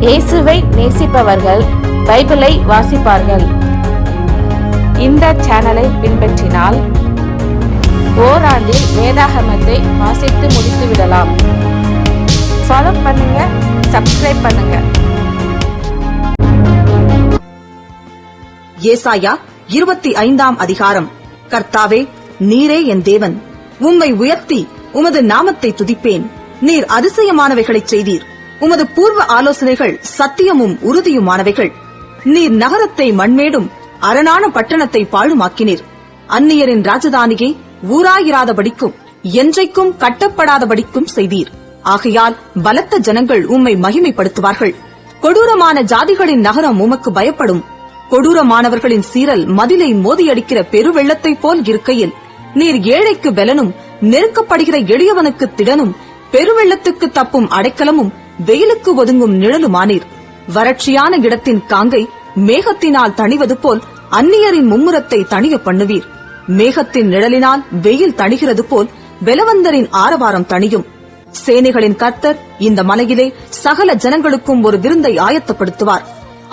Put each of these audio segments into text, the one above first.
இயேசுவை நேசிப்பவர்கள் பைபிளை வாசிப்பார்கள். இந்த சேனலை பின்பற்றினால் ஓராண்டில் வேதாகமத்தை வாசித்து முடித்து விடலாம். ஃபாலோ பண்ணுங்க, சப்ஸ்கிரைப் பண்ணுங்க. ஏசாயா 25 அதிகாரம். கர்த்தாவே, நீரே என் தேவன், உம்மை உயர்த்தி உமது நாமத்தை துதிப்பேன். நீர் அதிசயமானவைகளைச் செய்தீர். உமது பூர்வ ஆலோசனைகள் சத்தியமும் உறுதியுமானவைகள். நீர் நகரத்தை மண்மேடும் அரணான பட்டணத்தை பாழுமாக்கினீர். அந்நியரின் ராஜதானியை ஊராயிராதபடிக்கும் என்றைக்கும் கட்டப்படாதபடிக்கும் செய்தீர். ஆகையால் பலத்த ஜனங்கள் உம்மை மகிமைப்படுத்துவார்கள். கொடூரமான ஜாதிகளின் நகரம் உமக்கு பயப்படும். கொடூரமானவர்களின் சீரல் மதிலை மோதியடிக்கிற பெருவெள்ளத்தைப் போல் இருக்கையில், நீர் ஏழைக்கு பெலனும் நெருக்கப்படுகிற எளியவனுக்கு திடனும் பெருவெள்ளத்துக்கு தப்பும் அடைக்கலமும் வெயிலுக்கு ஒதுங்கும் நிழலுமானீர். வறட்சியான இடத்தின் காங்கை மேகத்தினால் தணிவது போல் அந்நியரின் மும்முரத்தை தணிய பண்ணுவீர். மேகத்தின் நிழலினால் வெயில் தணிகிறது போல் பெலவந்தரின் ஆரவாரம் தணியும். சேனைகளின் கர்த்தர் இந்த மலையிலே சகல ஜனங்களுக்கும் ஒரு விருந்தை ஆயத்தப்படுத்துவார்.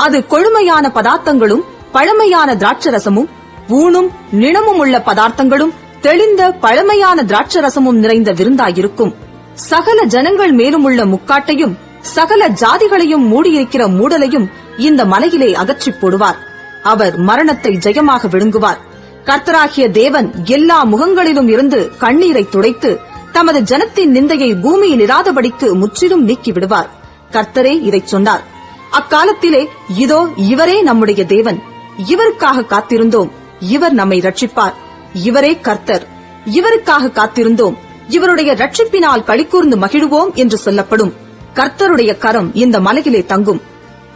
அது கொழுமையான பதார்த்தங்களும் பழமையான திராட்சரசமும் ஊனும் நிணமும் உள்ள பதார்த்தங்களும் தெளிந்த பழமையான திராட்சரசமும் நிறைந்த விருந்தாயிருக்கும். சகல ஜனங்கள் மேலும் உள்ள முக்காட்டையும் சகல ஜாதிகளையும் மூடியிருக்கிற மூடலையும் இந்த மலையிலே அகற்றிப் போடுவார். அவர் மரணத்தை ஜெயமாக விழுங்குவார். கர்த்தராகிய தேவன் எல்லா முகங்களிலும் இருந்து கண்ணீரை துடைத்து தமது ஜனத்தின் நிந்தையை பூமியில் இராதபடிக்கு முற்றிலும் நீக்கிவிடுவார். கர்த்தரே இதைச் சொன்னார். அக்காலத்திலே, இதோ இவரே நம்முடைய தேவன், இவருக்காக காத்திருந்தோம், இவர் நம்மை ரட்சிப்பார், இவரே கர்த்தர், இவருக்காக காத்திருந்தோம், இவருடைய ரட்சிப்பினால் களிகூர்ந்து மகிழுவோம் என்று சொல்லப்படும். கர்த்தருடைய கரம் இந்த மலையிலே தங்கும்.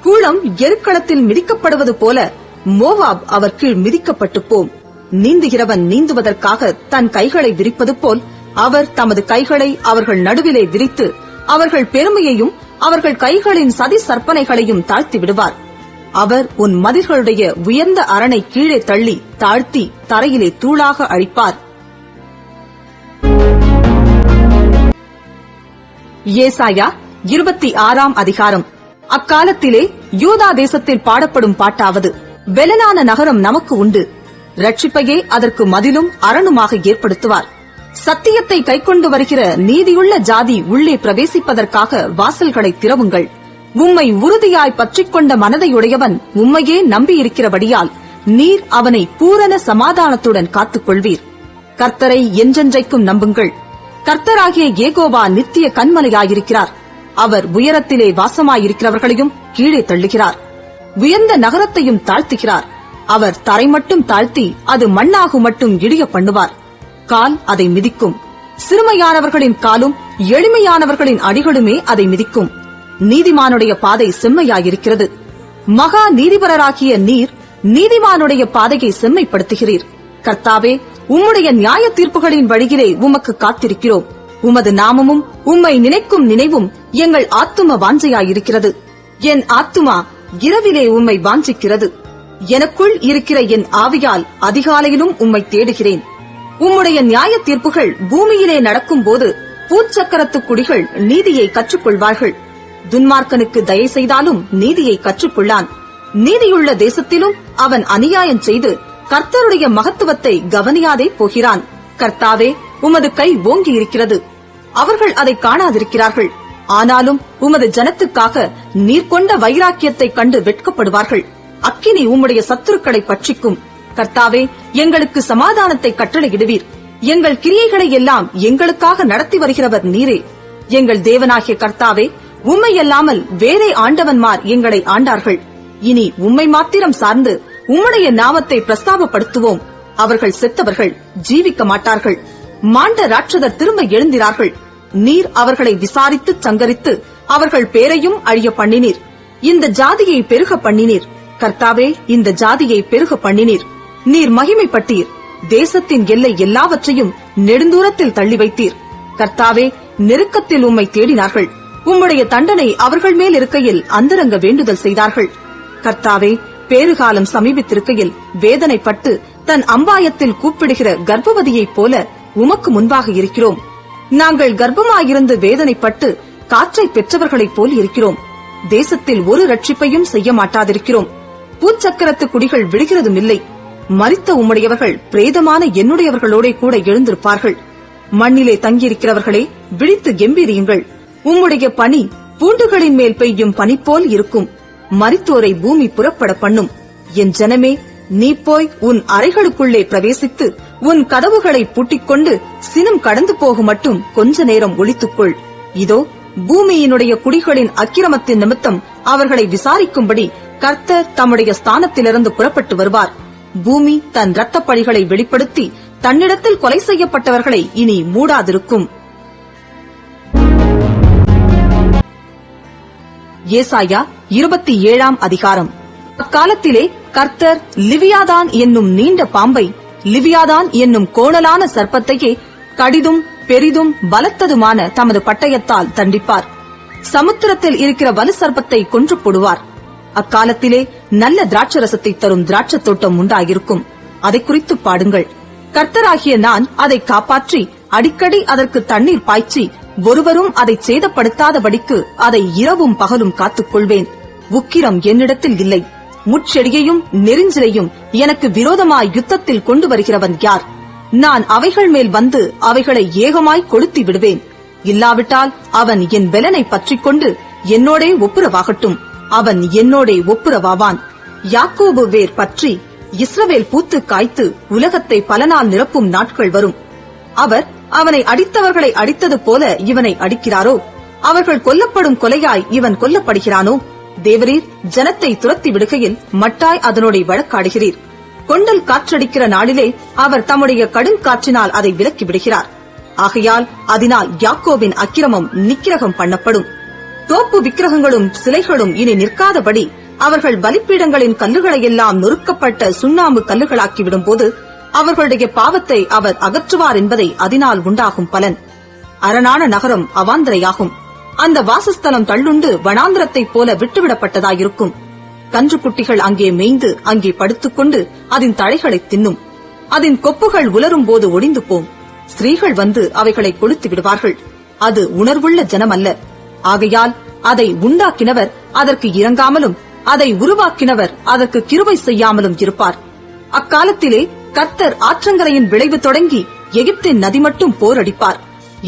கூளம் எருக்களத்தில் மிதிக்கப்படுவது போல மோவாப் அவர் கீழ் மிதிக்கப்பட்டு போம். நீந்துகிறவன் நீந்துவதற்காக தன் கைகளை விரிப்பது போல் அவர் தமது கைகளை அவர்கள் நடுவிலே விரித்து அவர்கள் பெருமையையும் அவர்கள் கைகளின் சதி சற்பனைகளையும் தாழ்த்தி விடுவார். அவர் உன் மதில்களுடைய உயர்ந்த அரணை கீழே தள்ளி தாழ்த்தி தரையிலே தூளாக அழிப்பார். ஏசாயா 26 அதிகாரம். அக்காலத்திலே யூதா தேசத்தில் பாடப்படும் பாட்டாவது: பெலனான நகரம் நமக்கு உண்டு, ரட்சிப்பையே அதற்கு மதிலும் அரணுமாக ஏற்படுத்துவார். சத்தியத்தை கைக்கொண்டு வருகிற நீதியுள்ள ஜாதி உள்ளே பிரவேசிப்பதற்காக வாசல்களை திறவுங்கள். உம்மை உறுதியாய் பற்றிக்கொண்ட மனதையுடையவன் உம்மையே நம்பியிருக்கிறபடியால் நீர் அவனை பூரண சமாதானத்துடன் காத்துக் கொள்வீர். கர்த்தரை என்றென்றைக்கும் நம்புங்கள். கர்த்தராகிய யெகோவா நித்திய கன்மலையாயிருக்கிறார். அவர் உயரத்திலே வாசமாயிருக்கிறவர்களையும் கீழே தள்ளுகிறார், உயர்ந்த நகரத்தையும் தாழ்த்துகிறார். அவர் தரை மட்டும் தாழ்த்தி அது மண்ணாகு மட்டும் இடிய பண்ணுவார். கால் அதை மிதிக்கும். சிறுமையானவர்களின் காலும் எளிமையானவர்களின் அடிகளுமே அதை மிதிக்கும். நீதிமானுடைய பாதை செம்மையாயிருக்கிறது. மகா நீதிபரராகிய நீர் நீதிமானுடைய பாதையை செம்மைப்படுத்துகிறீர். கர்த்தாவே, உம்முடைய நியாய தீர்ப்புகளின் வழியிலே உமக்கு காத்திருக்கிறோம். உமது நாமமும் உம்மை நினைக்கும் நினைவும் எங்கள் ஆத்தும வாஞ்சையாயிருக்கிறது. என் ஆத்துமா இரவிலே உம்மை வாஞ்சிக்கிறது. எனக்குள் இருக்கிற என் ஆவியால் அதிகாலையிலும் உம்மை தேடுகிறேன். உம்முடைய நியாய தீர்ப்புகள் பூமியிலே நடக்கும் போது பூச்சக்கரத்து குடிகள் நீதியை கற்றுக்கொள்வார்கள். துன்மார்க்கனுக்கு தயை செய்தாலும் நீதியை கற்றுக்கொள்ளான். நீதியுள்ள தேசத்திலும் அவன் அநியாயம் செய்து கர்த்தருடைய மகத்துவத்தை கவனியாதே போகிறான். கர்த்தாவே, உமது கை ஓங்கி இருக்கிறது, அவர்கள் அதை காணாதிருக்கிறார்கள். ஆனாலும் உமது ஜனத்துக்காக நீர் கொண்ட வைராக்கியத்தை கண்டு வெட்கப்படுவார்கள். அக்கினி உம்முடைய சத்துருக்களை பட்சிக்கும். கர்த்தாவே, எங்களுக்கு சமாதானத்தை கட்டளையிடுவீர். எங்கள் கிரியைகளை எல்லாம் எங்களுக்காக நடத்தி வருகிறவர் நீரே. எங்கள் தேவனாகிய கர்த்தாவே, உம்மையல்லாமல் வேறே ஆண்டவன்மார் எங்களை ஆண்டார்கள். இனி உம்மை மாத்திரம் சார்ந்து உம்முடைய நாமத்தை பிரஸ்தாபப்படுத்துவோம். அவர்கள் செத்தவர்கள் ஜீவிக்க மாட்டார்கள். மாண்ட ராட்சதர் திரும்ப எழுந்திரார்கள். நீர் அவர்களை விசாரித்து சங்கரித்து அவர்கள் பேரையும் அழிய பண்ணினீர். இந்த ஜாதியை பெருக பண்ணினீர். கர்த்தாவே, இந்த ஜாதியை பெருக பண்ணினீர். நீர் மகிமைப்பட்டீர். தேசத்தின் எல்லை எல்லாவற்றையும் நெடுந்தூரத்தில் தள்ளி வைத்தீர். கர்த்தாவே, நெருக்கத்தில் உம்மை தேடினார்கள். உம்முடைய தண்டனை அவர்கள் மேல் இருக்கையில் அந்தரங்க வேண்டுதல் செய்தார்கள். கர்த்தாவே, பேறுகாலம் சமீபித்திருக்கையில் வேதனைப்பட்டு தன் அம்பாயத்தில் கூப்பிடுகிற கர்ப்பவதியைப் போல உமக்கு முன்பாக இருக்கிறோம். நாங்கள் கர்ப்பமாயிருந்து வேதனைப்பட்டு காற்றை பெற்றவர்களைப் போல் இருக்கிறோம். தேசத்தில் ஒரு ரட்சிப்பையும் செய்ய மாட்டாதிருக்கிறோம். பூச்சக்கரத்து குடிகள் விடுகிறதும் இல்லை. மரித்த உம்முடையவர்கள் பிரேதமான என்னுடையவர்களோட கூட எழுந்திருப்பார்கள். மண்ணிலே தங்கியிருக்கிறவர்களே, விழித்து கெம்பீரியுங்கள். உம்முடைய பனி பூண்டுகளின் மேல் பெய்யும் பனி போல் இருக்கும். மரித்தோரை பூமி புறப்பட பண்ணும். என் ஜனமே, நீ போய் உன் அறைகளுக்குள்ளே பிரவேசித்து உன் கதவுகளை பூட்டிக்கொண்டு சினம் கடந்து போக மட்டும் கொஞ்ச நேரம் ஒளித்துக்கொள். இதோ பூமியினுடைய குடிகளின் அக்கிரமத்தின் நிமித்தம் அவர்களை விசாரிக்கும்படி கர்த்தர் தம்முடைய ஸ்தானத்திலிருந்து புறப்பட்டு வருவார். பூமி தன் இரத்தப் பழிகளை வெளிப்படுத்தி தன்னிடத்தில் கொலை செய்யப்பட்டவர்களை இனி மூடாதிருக்கும். ஏசாயா 27 அதிகாரம். அக்காலத்திலே கர்த்தர் லிவியாதான் என்னும் நீண்ட பாம்பை, லிவியாதான் என்னும் கோணலான சர்ப்பத்தையே கடிதும் பெரிதும் பலத்ததுமான தமது பட்டயத்தால் தண்டிப்பார். சமுத்திரத்தில் இருக்கிற வலு சர்ப்பத்தை கொன்று போடுவார். அக்காலத்திலே நல்ல திராட்சரசத்தை தரும் திராட்சத் தோட்டம் உண்டாயிருக்கும். அதை குறித்து பாடுங்கள். கர்த்தராகிய நான் அதை காப்பாற்றி அடிக்கடி அதற்கு தண்ணீர் பாய்ச்சி ஒருவரும் அதை சேதப்படுத்தாதபடிக்கு அதை இரவும் பகலும் காத்துக்கொள்வேன். உக்கிரம் என்னிடத்தில் இல்லை. முட்செடியையும் நெரிஞ்சிலையும் எனக்கு விரோதமாய் யுத்தத்தில் கொண்டு வருகிறவன் யார்? நான் அவைகள் மேல் வந்து அவைகளை ஏகமாய் கொளுத்தி விடுவேன். இல்லாவிட்டால் அவன் என் பெலனை பற்றிக் கொண்டு என்னோடே ஒப்புரவாகட்டும். அவன் என்னோடே ஒப்புரவாவான். யாக்கோபு வேர் பற்றி இஸ்ரவேல் பூத்து காய்த்து உலகத்தை பல நாள் நிரப்பும் நாட்கள் வரும். அவர் அவனை அடித்தவர்களை அடித்தது போல இவனை அடிக்கிறாரோ? அவர்கள் கொல்லப்படும் கொலையாய் இவன் கொல்லப்படுகிறானோ? தேவரீர் ஜனத்தை துரத்தி விடுகையில் மட்டாய் அதனோட வழக்காடுகிறீர். கொண்டல் காற்றடிக்கிற நாளிலே அவர் தம்முடைய கடுங்காற்றினால் அதை விலக்கி விடுகிறார். ஆகையால் அதனால் யாக்கோபின் அக்கிரமம் நிக்கிரகம் பண்ணப்படும். தோப்பு விக்கிரகங்களும் சிலைகளும் இனி நிற்காதபடி அவர்கள் பலிப்பீடங்களின் கல்லுகளையெல்லாம் நொறுக்கப்பட்ட சுண்ணாம்பு கல்லுகளாக்கிவிடும் போது அவர்களுடைய பாவத்தை அவர் அகற்றுவார் என்பதை அதனால் உண்டாகும் பலன். அரணான நகரம் அவாந்தரையாகும். அந்த வாசஸ்தலம் தள்ளுண்டு வனாந்திரத்தைப் போல விட்டுவிடப்பட்டதாயிருக்கும். கன்றுக்குட்டிகள் அங்கே மேய்ந்து அங்கே படுத்துக்கொண்டு அதன் தழைகளை தின்னும். அதன் கொப்புகள் உலரும் போது ஒடிந்து போம். ஸ்திரீகள் வந்து அவைகளை கொளுத்து விடுவார்கள். அது உணர்வுள்ள ஜனமல்ல. ஆகையால் அதை உண்டாக்கினவர் அதற்கு இறங்காமலும் அதை உருவாக்கினவர் அதற்கு கிருபை செய்யாமலும் இருப்பார். அக்காலத்திலே கர்த்தர் ஆற்றங்கரையின் விளைவு தொடங்கி எகிப்தின் நதி மட்டும் போரடிப்பார்.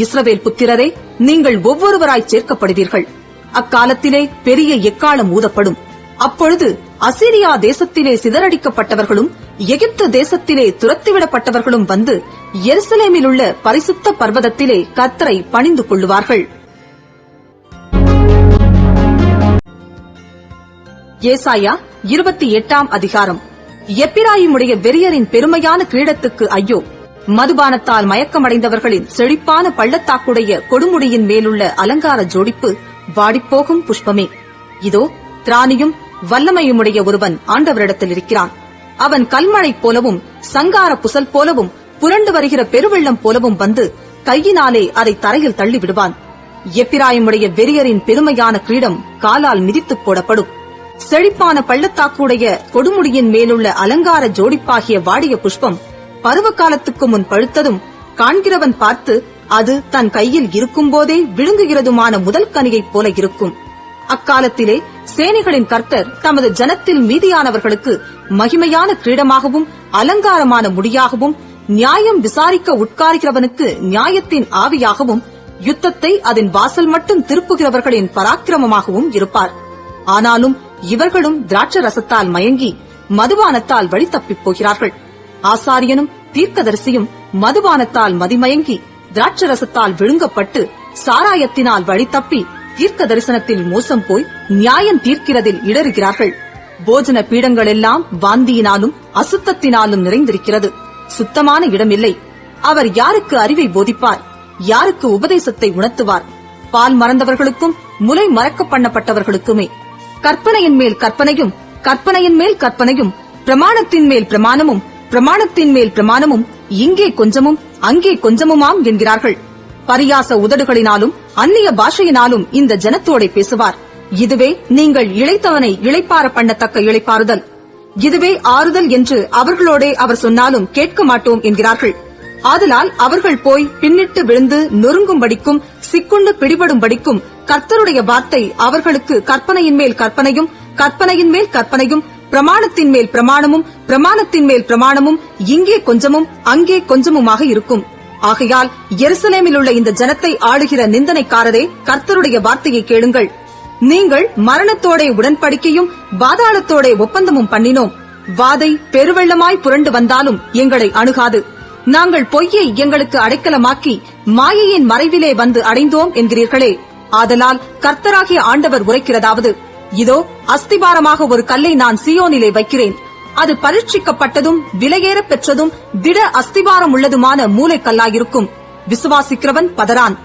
இஸ்ரவேல் புத்திரரே, நீங்கள் ஒவ்வொருவராய் சேர்க்கப்படுவீர்கள். அக்காலத்திலே பெரிய எக்காலம் ஊதப்படும். அப்பொழுது அசீரியா தேசத்திலே சிதறடிக்கப்பட்டவர்களும் எகிப்து தேசத்திலே துரத்திவிடப்பட்டவர்களும் வந்து எருசலேமில் உள்ள பரிசுத்த பர்வதத்திலே கர்த்தரை பணிந்து கொள்ளுவார்கள். ஏசாயா 28 அதிகாரம். எப்பிராயிமுடைய வெறியரின் பெருமையான கிரீடத்துக்கு ஐயோ! மதுபானத்தால் மயக்கமடைந்தவர்களின் செழிப்பான பள்ளத்தாக்குடைய கொடுமுடியின் மேலுள்ள அலங்கார ஜோடிப்பு வாடிப்போகும் புஷ்பமே. இதோ திராணியும் வல்லமையுமுடைய ஒருவன் ஆண்டவரிடத்தில் இருக்கிறான். அவன் கல்மழை போலவும் சங்கார புசல் போலவும் புரண்டு வருகிற பெருவெள்ளம் போலவும் வந்து கையினாலே அதை தரையில் தள்ளி விடுவான். எப்பிராயிமுடைய வெறியரின் பெருமையான கிரீடம் காலால் மிதித்துப் போடப்படும். செழிப்பான பள்ளத்தாக்குடைய கொடுமுடியின் மேலுள்ள அலங்கார ஜோடிப்பாகிய வாடிய புஷ்பம் பருவ காலத்துக்கு முன் பழுத்ததும் காண்கிறவன் பார்த்து அது தன் கையில் இருக்கும்போதே விழுங்குகிறதுமான முதல் கனியைப் போல இருக்கும். அக்காலத்திலே சேனைகளின் கர்த்தர் தமது ஜனத்தில் மீதியானவர்களுக்கு மகிமையான கிரீடமாகவும் அலங்காரமான முடியாகவும் நியாயம் விசாரிக்க உட்காருகிறவனுக்கு நியாயத்தின் ஆவியாகவும் யுத்தத்தை அதன் வாசல் மட்டும் திருப்புகிறவர்களின் பராக்கிரமமாகவும் இருப்பார். ஆனாலும் இவர்களும் திராட்ச ரசத்தால் மயங்கி மதுபானத்தால் வழி தப்பிப் போகிறார்கள். ஆசாரியனும் தீர்க்கதரிசியும் மதுபானத்தால் மதிமயங்கி திராட்சரசத்தால் விழுங்கப்பட்டு சாராயத்தினால் வழி தப்பி தீர்க்க தரிசனத்தில் மோசம் போய் நியாயம் தீர்க்கிறதில் இடறுகிறார்கள். போஜன பீடங்கள் எல்லாம் வாந்தியினாலும் அசுத்தத்தினாலும் நிறைந்திருக்கிறது. சுத்தமான இடமில்லை. அவர் யாருக்கு அறிவை போதிப்பார்? யாருக்கு உபதேசத்தை உணர்த்துவார்? பால் மறந்தவர்களுக்கும் முலை மறக்க பண்ணப்பட்டவர்களுக்குமே. கற்பனையின் மேல் கற்பனையும் கற்பனையின் மேல் கற்பனையும் பிரமாணத்தின் மேல் பிரமாணமும் பிரமாணத்தின் மேல் பிரமாணமும் இங்கே கொஞ்சமும் அங்கே கொஞ்சமுமாம் என்கிறார்கள். பரியாச உதடுகளினாலும் அந்நிய பாஷையினாலும் இந்த ஜனத்தோடே பேசுவார். இதுவே நீங்கள் இளைத்தவனை இளைப்பார பண்ணத்தக்க இளைப்பாறுதல். இதுவே ஆறுதல் என்று அவர்களோடே அவர் சொன்னாலும் கேட்க மாட்டோம் என்கிறார்கள். ஆதலால் அவர்கள் போய் பின்னிட்டு விழுந்து நொறுங்கும்படிக்கும் சிக்குண்டு பிடிபடும்படிக்கும் கர்த்தருடைய வார்த்தை அவர்களுக்கு கற்பனையின் மேல் கற்பனையும், கற்பனையின் மேல் கற்பனையும், பிரமாணத்தின் மேல் பிரமாணமும், பிரமாணத்தின் மேல் பிரமாணமும், இங்கே கொஞ்சமும் அங்கே கொஞ்சமுமாக இருக்கும். ஆகையால் எருசலேமில் உள்ள இந்த ஜனத்தை ஆளுகிற நிந்தனைக்காரரே, கர்த்தருடைய வார்த்தையை கேளுங்கள். நீங்கள் மரணத்தோட உடன்படிக்கையும் பாதாளத்தோட ஒப்பந்தமும் பண்ணினோம். வாதை பெருவெள்ளமாய் புரண்டு வந்தாலும் எங்களை அணுகாது. நாங்கள் பொய்யை எங்களுக்கு அடைக்கலமாக்கி மாயையின் மறைவிலே வந்து அடைந்தோம் என்கிறீர்களே. ஆதலால் கர்த்தராகிய ஆண்டவர் உரைக்கிறதாவது, இதோ அஸ்திபாரமாக ஒரு கல்லை நான் சீயோனிலே வைக்கிறேன். அது பரீட்சிக்கப்பட்டதும் விலையேற பெற்றதும் திட அஸ்திபாரம் உள்ளதுமான மூலைக்கல்லாயிருக்கும். விசுவாசிக்கிறவன் பதறான்.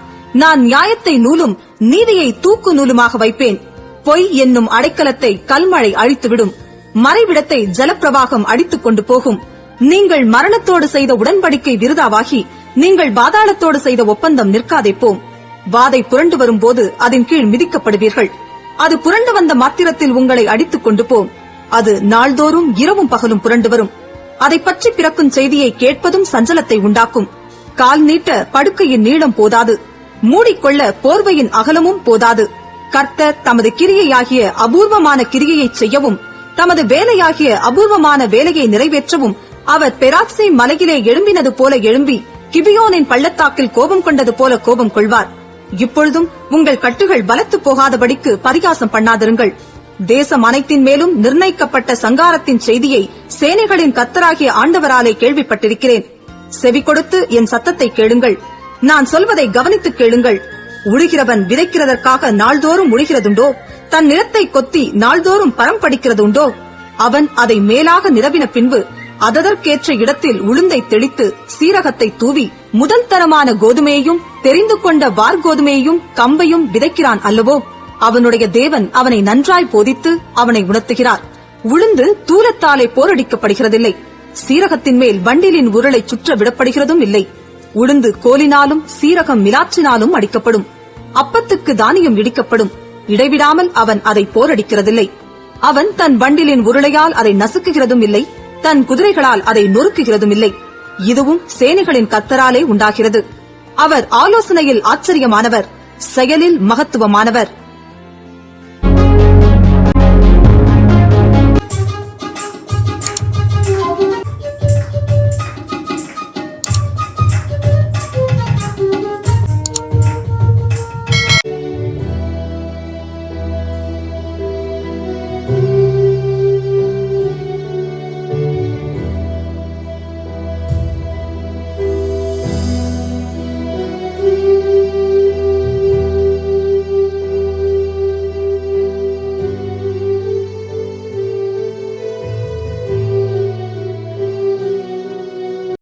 நான் நியாயத்தை நூலும் நீதியை தூக்கு நூலுமாக வைப்பேன். பொய் என்னும் அடைக்கலத்தை கல்மழை அழித்துவிடும். மறைவிடத்தை ஜலப்பிரவாகம் அடித்துக் கொண்டு போகும். நீங்கள் மரணத்தோடு செய்த உடன்படிக்கை விருதாவாகி நீங்கள் பாதாளத்தோடு செய்த ஒப்பந்தம் நிற்காதே போம். வாதை புரண்டு வரும்போது அதன் கீழ் மிதிக்கப்படுவீர்கள். அது புரண்டு வந்த மாத்திரத்தில் உங்களை அடித்துக் கொண்டு போம். அது நாள்தோறும் இரவும் பகலும் புரண்டு வரும். அதை பற்றி பிறக்கும் செய்தியை கேட்பதும் சஞ்சலத்தை உண்டாக்கும். கால் நீட்ட படுக்கையின் நீளம் போதாது, மூடிக்கொள்ள போர்வையின் அகலமும் போதாது. கர்த்தர் தமது கிரியையாகிய அபூர்வமான கிரியையை செய்யவும், தமது வேலையாகிய அபூர்வமான வேலையை நிறைவேற்றவும் அவர் பெராத்சை மலையிலே எழும்பினது போல எழும்பி கிபியோனின் பள்ளத்தாக்கில் கோபம் கொண்டது போல கோபம் கொள்வார். இப்பொழுதும் உங்கள் கட்டுகள் பலத்து போகாதபடிக்கு பரிகாசம் பண்ணாதிருங்கள். தேசம் அனைத்தின் மேலும் நிர்ணயிக்கப்பட்ட சங்காரத்தின் செய்தியை சேனைகளின் கர்த்தராகிய ஆண்டவராலே கேள்விப்பட்டிருக்கிறேன். செவி கொடுத்து என் சத்தத்தை கேளுங்கள். நான் சொல்வதை கவனித்து கேளுங்கள். உழுகிறவன் விதைக்கிறதற்காக நாள்தோறும் உழுகிறதுண்டோ? தன் நிலத்தை கொத்தி நாள்தோறும் பரம் படிக்கிறதுண்டோ? அவன் அதை மேலாக நிரவின பின்பு அதற்கேற்ற இடத்தில் உளுந்தை தெளித்து சீரகத்தை தூவி முதல் தரமான கோதுமையையும் தெரிந்து கொண்ட வார்கோதுமையையும் கம்பையும் விதைக்கிறான் அல்லவோ? அவனுடைய தேவன் அவனை நன்றாய் போதித்து அவனை உணர்த்துகிறார். உளுந்து தூலத்தாலே போரடிக்கப்படுகிறதில்லை. சீரகத்தின் மேல் வண்டிலின் உருளை சுற்ற விடப்படுகிறதும் இல்லை. உளுந்து கோலினாலும் சீரகம் மிலாற்றினாலும் அடிக்கப்படும். அப்பத்துக்கு தானியம் இடிக்கப்படும். இடைவிடாமல் அவன் அதை போரடிக்கிறதில்லை. அவன் தன் வண்டிலின் உருளையால் அதை நசுக்குகிறதும் இல்லை, தன் குதிரைகளால் அதை நொறுக்குகிறதும் இல்லை. இதுவும் சேனைகளின் கர்த்தராலே உண்டாகிறது. அவர் ஆலோசனையில் ஆச்சரியமானவர், செயலில் மகத்துவமானவர்.